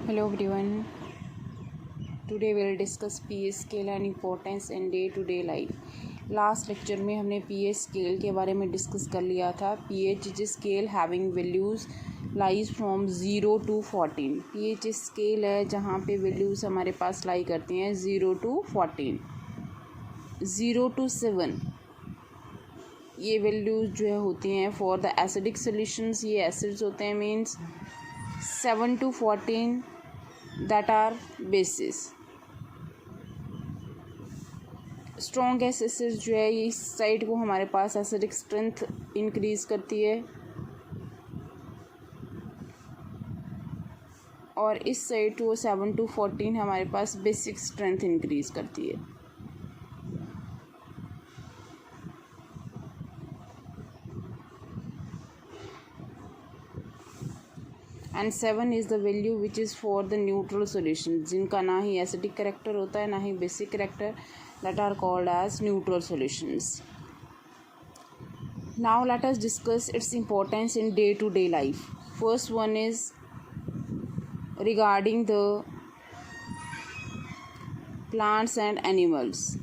Hello everyone. Today we'll discuss pH scale and importance in day-to-day life. Last lecture में हमने pH scale के बारे में discuss कर लिया था. pH is scale having values lies from 0 to 14. pH scale है जहाँ पे वैल्यूज़ हमारे पास लाई करती हैं 0 to 14. 0 to 7 ये वैल्यूज़ जो है होती हैं फॉर द एसिडिक सॉल्यूशंस. ये एसिड्स होते हैं. Means 7 to 14 that are bases. Strong acid जो है ये इस साइड को हमारे पास एसिडिक स्ट्रेंथ इंक्रीज करती है और इस साइड को 7 to 14 हमारे पास बेसिक स्ट्रेंथ इंक्रीज करती है. And 7 is the value which is for the neutral solution जिनका ना ही एसिडिक करेक्टर होता है ना ही basic character. That are called as neutral solutions. Now let us discuss its importance in day to day life. First one is regarding the plants and animals.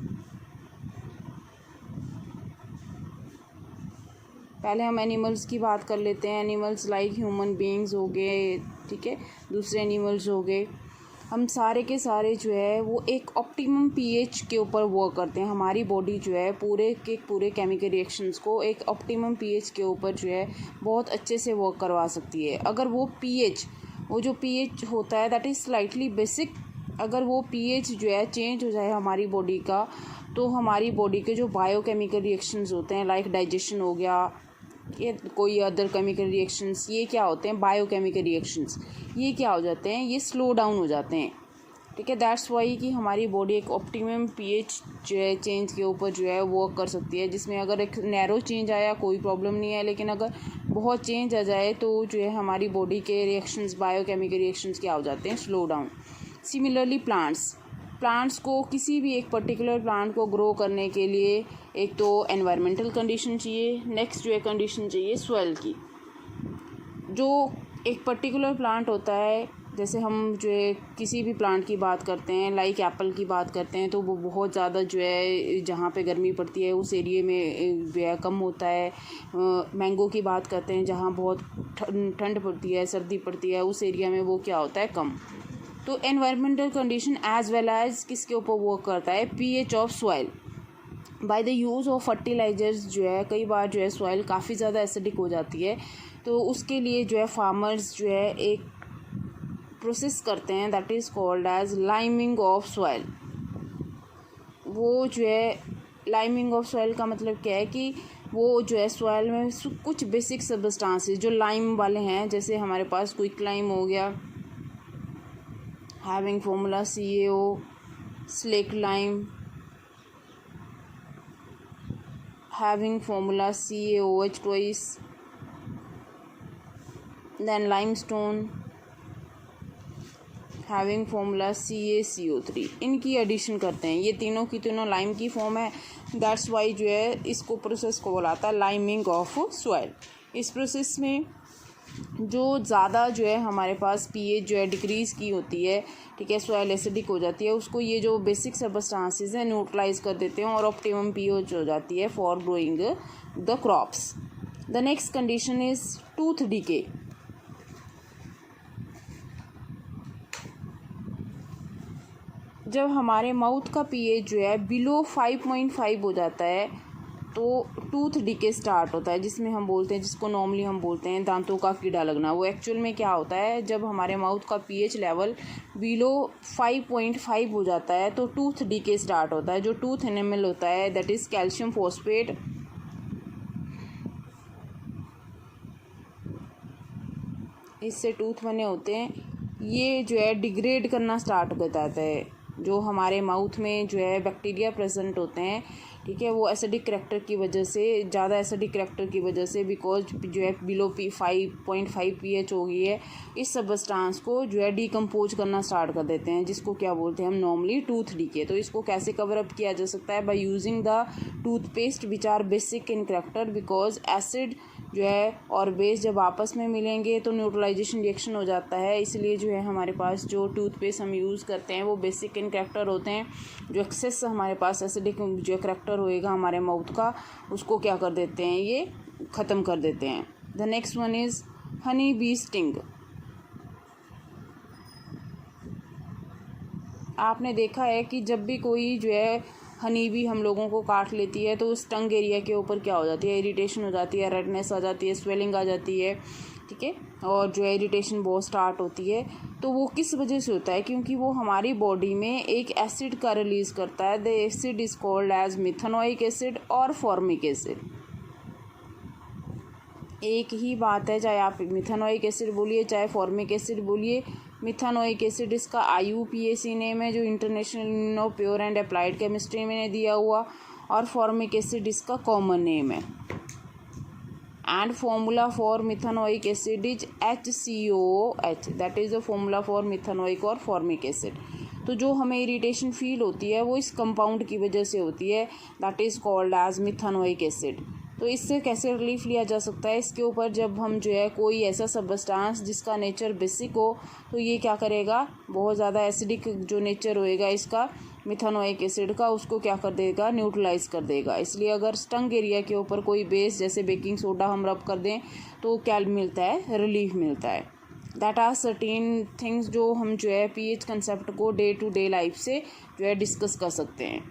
पहले हम animals की बात कर लेते हैं. एनिमल्स लाइक ह्यूमन बीइंग्स हो गए, ठीक है, दूसरे एनिमल्स हो गए. हम सारे के सारे जो है वो एक ऑप्टिमम पीएच के ऊपर वर्क करते हैं. हमारी बॉडी जो है पूरे के पूरे केमिकल रिएक्शंस को एक ऑप्टिमम पीएच के ऊपर जो है बहुत अच्छे से वर्क करवा सकती है. अगर वो जो पीएच होता है दैट इज़ स्लाइटली बेसिक, अगर वो पीएच जो है चेंज हो जाए हमारी बॉडी का, तो हमारी बॉडी के जो बायोकेमिकल रिएक्शंस होते हैं लाइक डाइजेशन हो गया, ये कोई अदर केमिकल रिएक्शंस, ये क्या होते हैं बायोकेमिकल रिएक्शंस, ये क्या हो जाते हैं, ये स्लो डाउन हो जाते हैं. ठीक है, दैट्स वाई कि हमारी बॉडी एक ऑप्टिमम पीएच जो है चेंज के ऊपर जो है वर्क कर सकती है. जिसमें अगर एक नैरो चेंज आया कोई प्रॉब्लम नहीं है, लेकिन अगर बहुत चेंज आ जाए तो जो है हमारी बॉडी के रिएक्शंस बायोकेमिकल रिएक्शंस क्या हो जाते हैं, स्लो डाउन. सिमिलरली प्लांट्स को किसी भी एक पर्टिकुलर प्लांट को ग्रो करने के लिए एक तो एनवायरमेंटल कंडीशन चाहिए, नेक्स्ट जो है कंडीशन चाहिए सॉइल की. जो एक पर्टिकुलर प्लांट होता है, जैसे हम जो है किसी भी प्लांट की बात करते हैं, लाइक एप्पल की बात करते हैं, तो वो बहुत ज़्यादा जो है जहाँ पे गर्मी पड़ती है उस एरिया में जो है कम होता है. मैंगो की बात करते हैं जहाँ बहुत ठंड पड़ती है, सर्दी पड़ती है, उस एरिया में वो क्या होता है, कम. तो environmental condition as well as किसके ऊपर वर्क करता है, pH of soil. By the use of fertilisers जो है कई बार जो है सॉइल काफ़ी ज़्यादा एसिडिक हो जाती है, तो उसके लिए जो है फार्मर्स जो है एक प्रोसेस करते हैं that is called as liming of soil. वो जो है लाइमिंग ऑफ सॉइल का मतलब क्या है कि वो जो है सॉइल में कुछ बेसिक सब्सटेंसेस जो लाइम वाले हैं, जैसे हमारे पास क्विक लाइम हो गया, having formula CaO, slaked lime, having formula CaOH twice, then limestone having formula CaCO3. इनकी एडिशन करते हैं. ये तीनों की तीनों लाइम की फॉर्म है. दैट्स वाई जो है इसको प्रोसेस को बोलाता है लाइमिंग ऑफ सॉइल. इस प्रोसेस में जो ज़्यादा जो है हमारे पास पीएच जो है डिक्रीज़ की होती है, ठीक है, सॉइल एसिडिक हो जाती है, उसको ये जो बेसिक सब्सटेंसेस हैं न्यूट्रलाइज कर देते हैं और ऑप्टिमम पीएच हो जाती है for growing the crops. The next condition is tooth decay. जब हमारे माउथ का पीएच जो है बिलो 5.5 हो जाता है तो टूथ डीके स्टार्ट होता है, जिसमें हम बोलते हैं, जिसको नॉर्मली हम बोलते हैं दांतों का कीड़ा लगना. वो एक्चुअल में क्या होता है, जब हमारे माउथ का पीएच लेवल बिलो 5.5 हो जाता है तो टूथ डीके स्टार्ट होता है. जो टूथ एनिमल होता है दैट इज़ कैल्शियम फॉस्फेट, इससे टूथ बने होते हैं, ये जो है डिग्रेड करना स्टार्ट कर जाता है. जो हमारे माउथ में जो है बैक्टीरिया प्रेजेंट होते हैं, ठीक है, वो एसिडिक करेक्टर की वजह से, ज़्यादा एसिडिक करेक्टर की वजह से, बिकॉज जो है बिलो 5.5 पीएच हो गई है, इस सब्सटेंस को जो है डिकम्पोज करना स्टार्ट कर देते हैं, जिसको क्या बोलते हैं हम नॉर्मली टूथ डीके. तो इसको कैसे कवर अप किया जा सकता है, by using the toothpaste which are basic in character, because acid जो है और बेस जब आपस में मिलेंगे तो न्यूट्रलाइजेशन रिएक्शन हो जाता है। इसलिए जो है हमारे पास जो टूथपेस्ट हम यूज़ करते हैं वो बेसिक इन करैक्टर होते हैं। जो एक्सेस हमारे पास एसिडिक जो करैक्टर होएगा हमारे माउथ का, उसको क्या कर देते हैं, ये ख़त्म कर देते हैं। The next one is honey bee sting. आपने देखा है कि जब भी कोई जो है हनी भी हम लोगों को काट लेती है तो उस टंग एरिया के ऊपर क्या हो जाती है, इरिटेशन हो जाती है, रेडनेस आ जाती है, स्वेलिंग आ जाती है, ठीक है, और जो है इरिटेशन बहुत स्टार्ट होती है। तो वो किस वजह से होता है, क्योंकि वो हमारी बॉडी में एक एसिड का रिलीज़ करता है। The acid is called as methanoic acid और फॉर्मिक एसिड। एक ही बात है, चाहे आप मिथेनोइक एसिड बोलिए चाहे फॉर्मिक एसिड बोलिए। मिथेनोइक एसिड इसका IUPAC नेम है जो international union of pure and applied chemistry में ने दिया हुआ, और फॉर्मिक एसिड इसका कॉमन नेम है। And formula for methanoic acid is HCOOH, that is the formula for methanoic और फॉर्मिक एसिड। तो जो हमें इरिटेशन फील होती है वो इस कंपाउंड की वजह से होती है, that is called as methanoic acid. तो इससे कैसे रिलीफ लिया जा सकता है, इसके ऊपर जब हम जो है कोई ऐसा सब्सटेंस जिसका नेचर बेसिक हो तो ये क्या करेगा, बहुत ज़्यादा एसिडिक जो नेचर होएगा इसका मिथेनोइक एसिड का, उसको क्या कर देगा, न्यूट्रलाइज कर देगा। इसलिए अगर स्टंग एरिया के ऊपर कोई बेस जैसे बेकिंग सोडा हम रब कर दें तो क्या मिलता है, रिलीफ मिलता है। दैट आर सर्टेन थिंग्स जो हम जो है pH कंसेप्ट को डे टू डे लाइफ से जो है डिस्कस कर सकते हैं।